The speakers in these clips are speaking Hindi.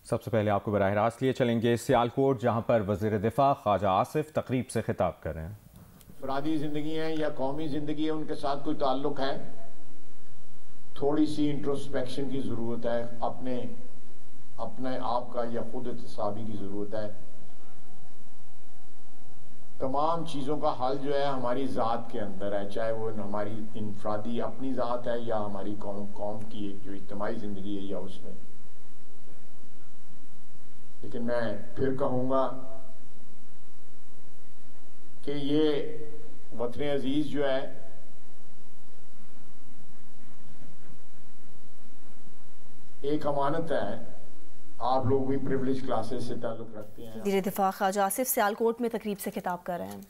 सबसे पहले आपको बराह रास्त लिए चलेंगे सियालकोट, जहां पर वज़ीर दिफा ख्वाजा आसिफ तकरीब से खिताब कर रहे हैं। अफरादी जिंदगी है या कौमी जिंदगी है, उनके साथ कोई ताल्लुक है, थोड़ी सी इंट्रोस्पेक्शन की जरूरत है, अपने आप का या खुद एहतसाबी की जरूरत है। तमाम चीजों का हल जो है हमारी जात के अंदर है, चाहे वो हमारी इनफरादी अपनी जात है या हमारी कौम की एक जो इज्तिमाई जिंदगी है या उसमें। लेकिन मैं फिर कहूंगा कि ये वतन अजीज जो है एक अमानत है। आप लोग भी प्रिविलेज क्लासेस से ताल्लुक रखते हैं। वज़ीर दिफा ख्वाजा आसिफ सियालकोट में तकरीब से खिताब कर रहे हैं।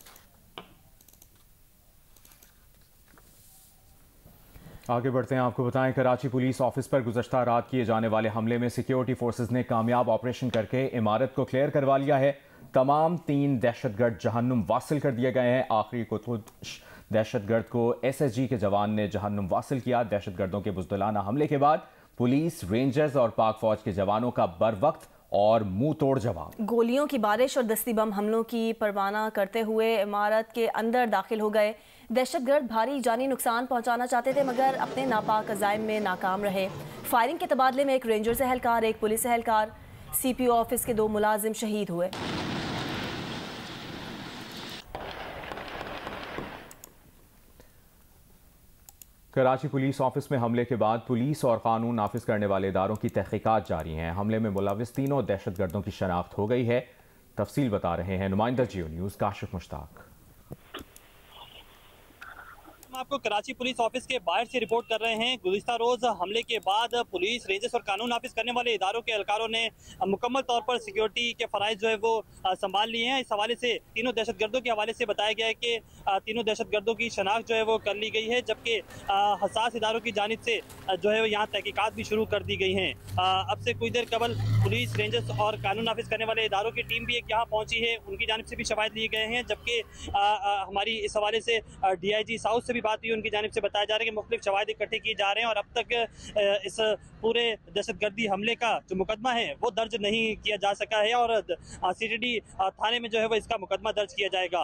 आगे बढ़ते हैं, आपको बताएं कराची पुलिस ऑफिस पर गुज़श्ता रात किए जाने वाले हमले में सिक्योरिटी फोर्सेज ने कामयाब ऑपरेशन करके इमारत को क्लियर करवा लिया है। तमाम 3 दहशतगर्द जहन्नुम वासिल कर दिए गए हैं। आखिरी को दहशतगर्द को SSG के जवान ने जहन्नुम वासिल किया। दहशतगर्दों के बुज़दिलाना हमले के बाद पुलिस, रेंजर्स और पाक फौज के जवानों का बर वक्त और मुंह तोड़ जवाब। गोलियों की बारिश और दस्ती बम हमलों की परवाना करते हुए इमारत के अंदर दाखिल हो गए। दहशतगर्द भारी जानी नुकसान पहुंचाना चाहते थे मगर अपने नापाक अज़ाइम में नाकाम रहे। फायरिंग के तबादले में एक रेंजर्स एहलकार, एक पुलिस एहलकार, CPO ऑफिस के 2 मुलाजिम शहीद हुए। कराची पुलिस ऑफिस में हमले के बाद पुलिस और कानून नाफिज करने वाले इदारों की तहकीकात जारी हैं। हमले में मुलविस 3 दहशतगर्दों की शनाख्त हो गई है। तफसील बता रहे हैं नुमाइंदा जियो न्यूज़ काशिफ मुश्ताक। आपको कराची पुलिस ऑफिस के बाहर से रिपोर्ट कर रहे हैं। गुज़िश्ता रोज हमले के बाद पुलिस, रेंजर्स और कानून नाफिज करने वाले इदारों के एहलकारों ने मुकम्मल तौर पर सिक्योरिटी के फ़राइज़ जो है वो संभाल लिए हैं। इस हवाले से 3 दहशतगर्दों के हवाले से बताया गया है कि 3 दहशतगर्दों की शनाख्त जो है वो कर ली गई है, जबकि हसास इदारों की जानिब से जो है यहाँ तहकीकात भी शुरू कर दी गई हैं। अब से कुछ देर कबल पुलिस, रेंजर्स और कानून नाफिज करने वाले इदारों की टीम भी एक यहाँ पहुँची है, उनकी जानिब से भी शवाहिद लिए गए हैं। जबकि हमारी इस हवाले से DIG साउथ से भी बात हुई, उनकी जानिब से बताया जा रहा है कि मुख्तलिफ शवाहिद इकट्ठे किए जा रहे हैं और अब तक इस पूरे दहशतगर्दी हमले का जो मुकदमा है वो दर्ज नहीं किया जा सका है और CTD थाने में जो है वो इसका मुकदमा दर्ज किया जाएगा।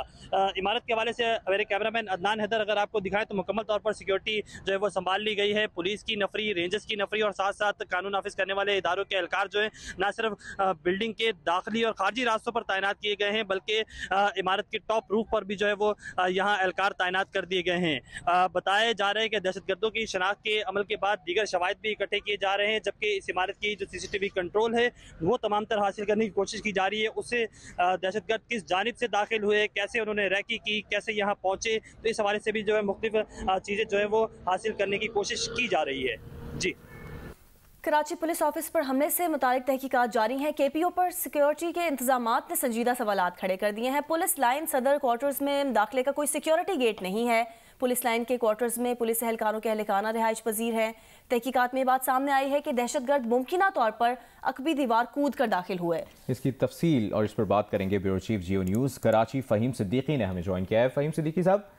इमारत के हवाले से मेरे कैमरामैन अदनान हैदर अगर आपको दिखाएं तो मुकम्मल तौर पर सिक्योरिटी जो है वो संभाल ली गई है। पुलिस की नफरी, रेंजर्स की नफरी और साथ साथ कानून नाफिज करने वाले इदारों के एहलकार जो है न सिर्फ बिल्डिंग के दाखिली और खारजी रास्तों पर तैनात किए गए हैं बल्कि इमारत के टॉप रूफ पर भी जो है वो यहाँ एहलकार तैनात कर दिए गए हैं। बताया जा रहा है कि दहशतगर्दों की शनाख्त के अमल के बाद दीगर शवाहिद भी इकट्ठे किए जा रहे हैं, जबकि इस इमारत की जो CCTV कंट्रोल है वो तमाम तरह हासिल करने की कोशिश की जा रही है। उससे दहशतगर्द किस जानिब से दाखिल हुए, कैसे उन्होंने रैकी की, कैसे यहाँ पहुँचे, तो इस हवाले से भी जो है मुख्तलिफ चीज़ें जो है वो हासिल करने की कोशिश की जा रही है। जी, कराची पुलिस ऑफिस पर हमले से मुतालिक तहकीकात जारी हैं। KPO पर सिक्योरिटी के इंतजामात ने संजीदा सवालात खड़े कर दिए हैं। पुलिस लाइन सदर क्वार्टर्स में दाखिले का कोई सिक्योरिटी गेट नहीं है। पुलिस लाइन के क्वार्टर्स में पुलिस एहलकारों के अहलखाना रिहाइश पजीर है। तहकीकात में ये बात सामने आई है कि दहशतगर्द मुमकिना तौर पर अकबी दीवार कूद कर दाखिल हुए। इसकी तफसील और इस पर बात करेंगे ब्यूरो चीफ जियो न्यूज़ कराची फ़हीम सिद्दीकी ने हमें ज्वाइन किया है। फ़हीम सिद्दीकी साहब,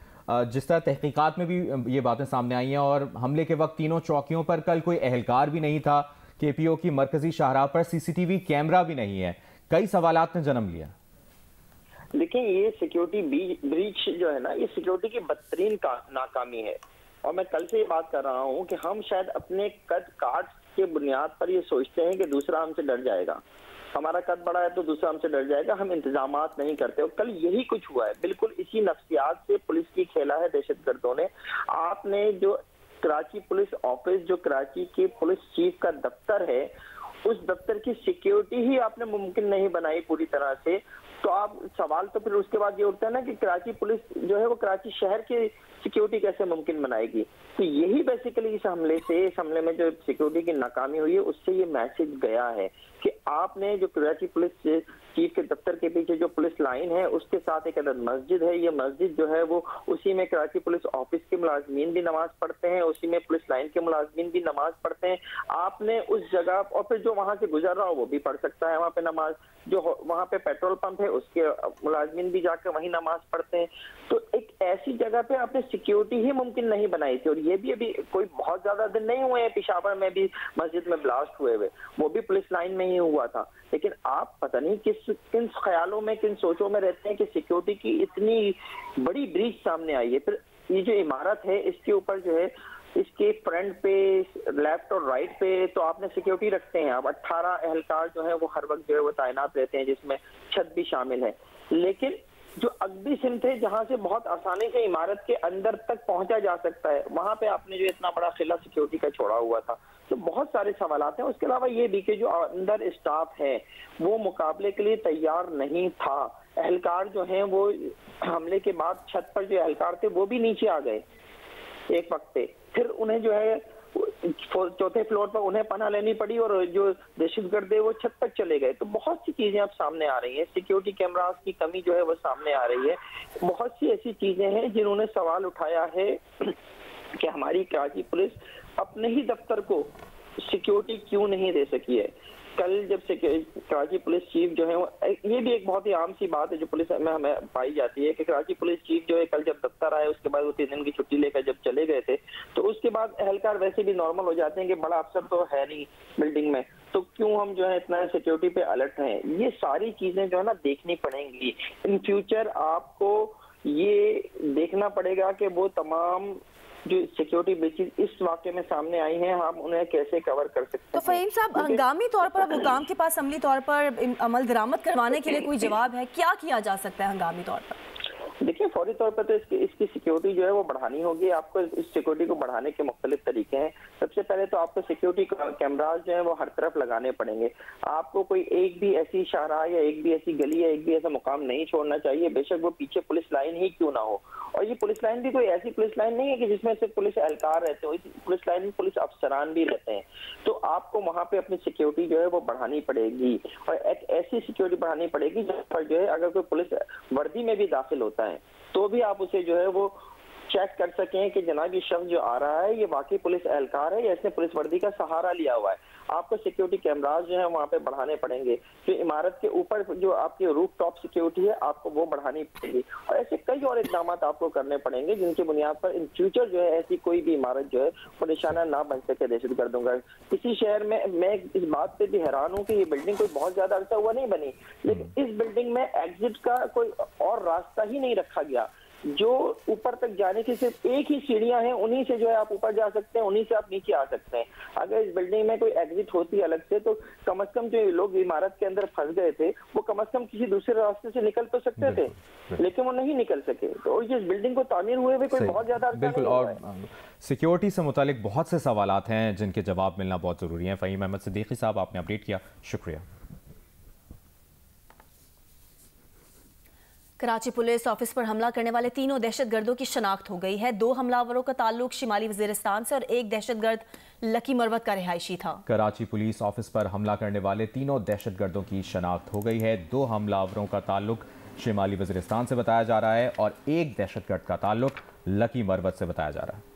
जिस तरह तहकीकात में भी ये बातें सामने आई हैं और हमले के वक्त 3 चौकियों पर कल कोई एहलकार भी नहीं था, KPO की मरकजी शाहराह पर CCTV कैमरा भी नहीं है, कई सवालात ने जन्म लिया। देखिए, ये सिक्योरिटी ब्रीच जो है ना, ये सिक्योरिटी की बदतरीन नाकामी है। और मैं कल से ये बात कर रहा हूँ कि हम शायद अपने कद काट के बुनियाद पर ये सोचते हैं कि दूसरा हमसे डर जाएगा, हमारा कद बड़ा है तो दूसरा हमसे डर जाएगा, हम इंतजामात नहीं करते। और कल यही कुछ हुआ है, बिल्कुल इसी नफ्सियात से पुलिस की खेला है दहशतगर्दों ने। आपने जो कराची पुलिस ऑफिस, जो कराची के पुलिस चीफ का दफ्तर है, उस दफ्तर की सिक्योरिटी ही आपने मुमकिन नहीं बनाई पूरी तरह से। तो आप सवाल तो फिर उसके बाद ये उठता है ना कि कराची पुलिस जो है वो कराची शहर की सिक्योरिटी कैसे मुमकिन बनाएगी। तो यही बेसिकली इस हमले में जो सिक्योरिटी की नाकामी हुई है उससे ये मैसेज गया है कि आपने जो कराची पुलिस चीफ के दफ्तर के पीछे जो पुलिस लाइन है उसके साथ एक अदद मस्जिद है, ये मस्जिद जो है वो उसी में कराची पुलिस ऑफिस के मुलाजमीन भी नमाज पढ़ते हैं, उसी में पुलिस लाइन के मुलाजमीन भी नमाज पढ़ते हैं। आपने उस जगह, और फिर जो वहां से गुजर रहा हो वो भी पढ़ सकता है वहां पे नमाज, जो वहां पे पेट्रोल पंप है उसके मुलाजमीन भी जाकर वहीं नमाज पढ़ते हैं। तो एक ऐसी जगह पे आपने सिक्योरिटी ही मुमकिन नहीं बनाई थी। और ये भी अभी कोई बहुत ज्यादा दिन नहीं हुए हैं, पेशावर में भी मस्जिद में ब्लास्ट हुए हुए, वो भी पुलिस लाइन में ही हुआ था। लेकिन आप पता नहीं किन ख्यालों में, किन सोचों में रहते हैं कि सिक्योरिटी की इतनी बड़ी ब्रीच सामने आई है। फिर ये जो इमारत है इसके ऊपर जो है, इसके फ्रंट पे, लेफ्ट और राइट पे तो आपने सिक्योरिटी रखते हैं। अब 18 एहलकार जो है वो हर वक्त जो है वो तैनात रहते हैं, जिसमें छत भी शामिल है। लेकिन जो अगदी सिम थे जहां से बहुत आसानी से इमारत के अंदर तक पहुंचा जा सकता है, वहां पे आपने जो इतना बड़ा किला सिक्योरिटी का छोड़ा हुआ था। तो बहुत सारे सवालात हैं। उसके अलावा ये भी कि जो अंदर स्टाफ है वो मुकाबले के लिए तैयार नहीं था। एहलकार जो हैं वो हमले के बाद छत पर जो एहलकार थे वो भी नीचे आ गए एक वक्त पे। फिर उन्हें जो है चौथे फ्लोर पर उन्हें पनाह लेनी पड़ी और जो दहशतगर्द है वो छत पर चले गए। तो बहुत सी चीजें अब सामने आ रही हैं। सिक्योरिटी कैमरास की कमी जो है वो सामने आ रही है। बहुत सी ऐसी चीजें हैं जिन्होंने सवाल उठाया है कि हमारी कराची पुलिस अपने ही दफ्तर को सिक्योरिटी क्यों नहीं दे सकी है। कल जब कराची पुलिस चीफ जो है, ये भी एक बहुत ही आम सी बात है जो पुलिस में हमें पाई जाती है कि कराची पुलिस चीफ जो है कल जब दफ्तर आए उसके बाद वो 3 दिन की छुट्टी लेकर जब चले गए थे, तो उसके बाद एहलकार वैसे भी नॉर्मल हो जाते हैं कि बड़ा अफसर तो है नहीं बिल्डिंग में, तो क्यों हम जो है इतना सिक्योरिटी पे अलर्ट हैं। ये सारी चीजें जो है ना देखनी पड़ेंगी। इन फ्यूचर आपको ये देखना पड़ेगा कि वो तमाम जो सिक्योरिटी ब्रीचेस इस वाकये में सामने आई हैं, हम उन्हें कैसे कवर कर सकते हैं। तो फ़हीम साहब, हंगामी तौर पर अब हुकाम के पास अमली तौर पर अमल दरामद करवाने के लिए कोई जवाब है? क्या किया जा सकता है हंगामी तौर पर? देखिए, फौरी तौर पर तो इसकी सिक्योरिटी जो है वो बढ़ानी होगी। आपको इस सिक्योरिटी को बढ़ाने के मुख्तलिफ तरीके हैं। सबसे पहले तो आपको सिक्योरिटी कैमराज जो है वो हर तरफ लगाने पड़ेंगे। आपको कोई एक भी ऐसी शाहराह या एक भी ऐसी गली या एक भी ऐसा मुकाम नहीं छोड़ना चाहिए, बेशक वो पीछे पुलिस लाइन ही क्यों ना हो। और ये पुलिस लाइन भी कोई ऐसी पुलिस लाइन नहीं है कि जिसमें सिर्फ पुलिस एहलकार रहते हो, पुलिस लाइन में पुलिस अफसरान भी रहते हैं। तो आपको वहां पे अपनी सिक्योरिटी जो है वो बढ़ानी पड़ेगी और एक ऐसी सिक्योरिटी बढ़ानी पड़ेगी जहाँ पर जो है अगर कोई पुलिस वर्दी में भी दाखिल होता है तो भी आप उसे जो है वो चेक कर सकें कि जनाब ये शख्स जो आ रहा है ये वाकई पुलिस एहलकार है या इसने पुलिस वर्दी का सहारा लिया हुआ है। आपको सिक्योरिटी कैमराज जो है वहाँ पे बढ़ाने पड़ेंगे। जो इमारत के ऊपर जो आपकी रूफ टॉप सिक्योरिटी है आपको वो बढ़ानी पड़ेगी। और ऐसे कई और इकदाम आपको करने पड़ेंगे जिनकी बुनियाद पर इन फ्यूचर जो है ऐसी कोई भी इमारत जो है वो निशाना ना बन सके दहशतगर्दों का। किसी शहर में मैं इस बात पे भी हैरान हूँ कि ये बिल्डिंग कोई बहुत ज्यादा अरसा हुआ नहीं बनी, लेकिन इस बिल्डिंग में एग्जिट का कोई और रास्ता ही नहीं रखा गया। जो ऊपर तक जाने की सिर्फ एक ही सीढ़ियां हैं, उन्हीं से जो है आप ऊपर जा सकते हैं, उन्हीं से आप नीचे आ सकते हैं। अगर इस बिल्डिंग में कोई एग्जिट होती अलग से तो कम से कम जो लोग इमारत के अंदर फंस गए थे वो कम से कम किसी दूसरे रास्ते से निकल तो सकते थे, लेकिन वो नहीं निकल सके। तो इस बिल्डिंग को तामीर हुए हुए कोई बहुत ज्यादा बिल्कुल। और सिक्योरिटी से मुतालिक बहुत से सवालात हैं जिनके जवाब मिलना बहुत जरूरी है। फ़हीम अहमद सिद्दीकी साहब, आपने अपडेट किया, शुक्रिया। कराची पुलिस ऑफिस पर हमला करने वाले तीनों दहशतगर्दों की शनाख्त हो गई है। 2 हमलावरों का ताल्लुक शिमाली वजीरिस्तान से और एक दहशतगर्द लकी मरवत का रिहायशी था। कराची पुलिस ऑफिस पर हमला करने वाले तीनों दहशतगर्दों की शनाख्त हो गई है। 2 हमलावरों का ताल्लुक शिमाली वजीरिस्तान से बताया जा रहा है और एक दहशतगर्द का ताल्लुक लकी मरवत से बताया जा रहा है।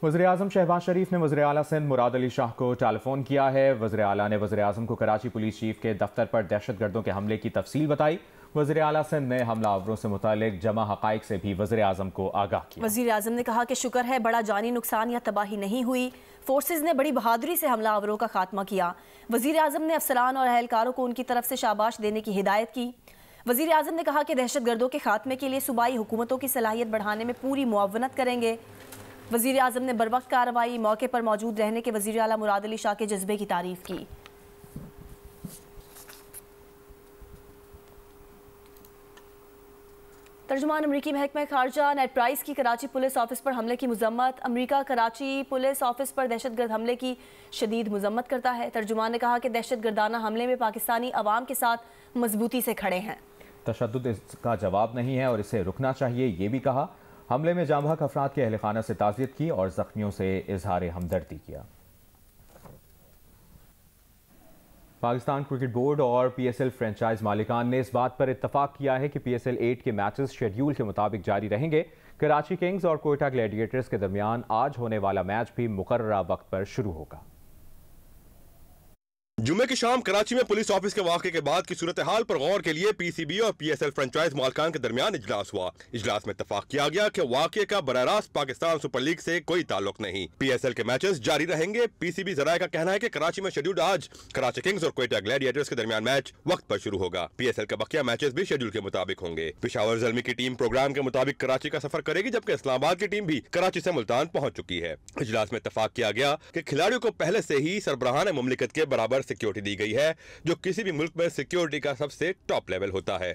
वज़ीर-ए-आज़म शहबाज शरीफ ने वज़ीर-ए-आला सिंध मुराद अली शाह को टेलीफोन किया है। वज़ीर-ए-आला ने वज़ीर-ए-आज़म को कराची पुलिस चीफ के दफ्तर पर दहशतगर्दों के हमले की तफसील बताई। वज़ीर-ए-आला सिंध ने हमलावरों से मुतालिक जमा हक़ाइक़ से भी वज़ीर-ए-आज़म को आगाह किया। वज़ीर-ए-आज़म ने कहा कि शुक्र है बड़ा जानी नुकसान या तबाही नहीं हुई, फोर्सेज ने बड़ी बहादुरी से हमलावरों का खात्मा किया। वज़ीर-ए-आज़म ने अफसरान और अहलकारों को उनकी तरफ से शाबाश देने की हिदायत की। वज़ीर-ए-आज़म ने कहा कि दहशतगर्दों के खात्मे के लिए सूबाई हुकूमतों की सलाहियत बढ़ाने में पूरी मुआवनत करेंगे। वज़ीर-ए-आज़म ने बरवक्त कार्रवाई मौके पर मौजूद रहने के वज़ीर आला मुराद अली शाह के जज्बे की तारीफ की। तर्जुमान अमरीकी महकमा खारजा नेड प्राइस की कराची पुलिस ऑफिस पर हमले की मजम्मत। अमरीका कराची पुलिस ऑफिस पर दहशतगर्द हमले की शदीद मजम्मत करता है। तर्जुमान ने कहा कि दहशतगर्दाना हमले में पाकिस्तानी अवाम के साथ मजबूती से खड़े हैं। तशद्दुद इसका जवाब नहीं है और इसे रुकना चाहिए, ये भी कहा। हमले में जाम बहक अफराद के अहल खाना से ताज़ियत की और जख्मियों से इजहार हमदर्दी किया। पाकिस्तान क्रिकेट बोर्ड और PSL फ्रेंचाइज मालिकान ने इस बात पर इत्तफाक किया है कि PSL 8 के मैचेस शेड्यूल के मुताबिक जारी रहेंगे। कराची किंग्स और कोयटा ग्लैडिएटर्स के दरमियान आज होने वाला मैच भी मुकर्ररा वक्त पर शुरू होगा। जुमे की शाम कराची में पुलिस ऑफिस के वाक़े के बाद की सूरत हाल पर गौर के लिए पीसीबी और पीएसएल फ्रेंचाइज मालिकान के दरमियान इजलास हुआ। इजलास में इत्तफाक किया गया कि वाक़े का बराह रास्त पाकिस्तान सुपर लीग से कोई ताल्लुक नहीं। पीएसएल के मैचेस जारी रहेंगे। पीसीबी जराये का कहना है कि कराची में शेड्यूल्ड आज कराची किंग्स और क्वेटा ग्लैडिएटर्स के दरमियान मैच वक्त पर शुरू होगा। पीएसएल के बकिया मैचेस भी शेड्यूल के मुताबिक होंगे। पेशावर ज़ल्मी की टीम प्रोग्राम के मुताबिक कराची का सफर करेगी, जबकि इस्लामाबाद की टीम भी कराची से मुल्तान पहुंच चुकी है। इजलास में इत्तफाक किया गया कि खिलाड़ियों को पहले से ही सरबराहान मुमलिकत के बराबर सिक्योरिटी दी गई है, जो किसी भी मुल्क में सिक्योरिटी का सबसे टॉप लेवल होता है।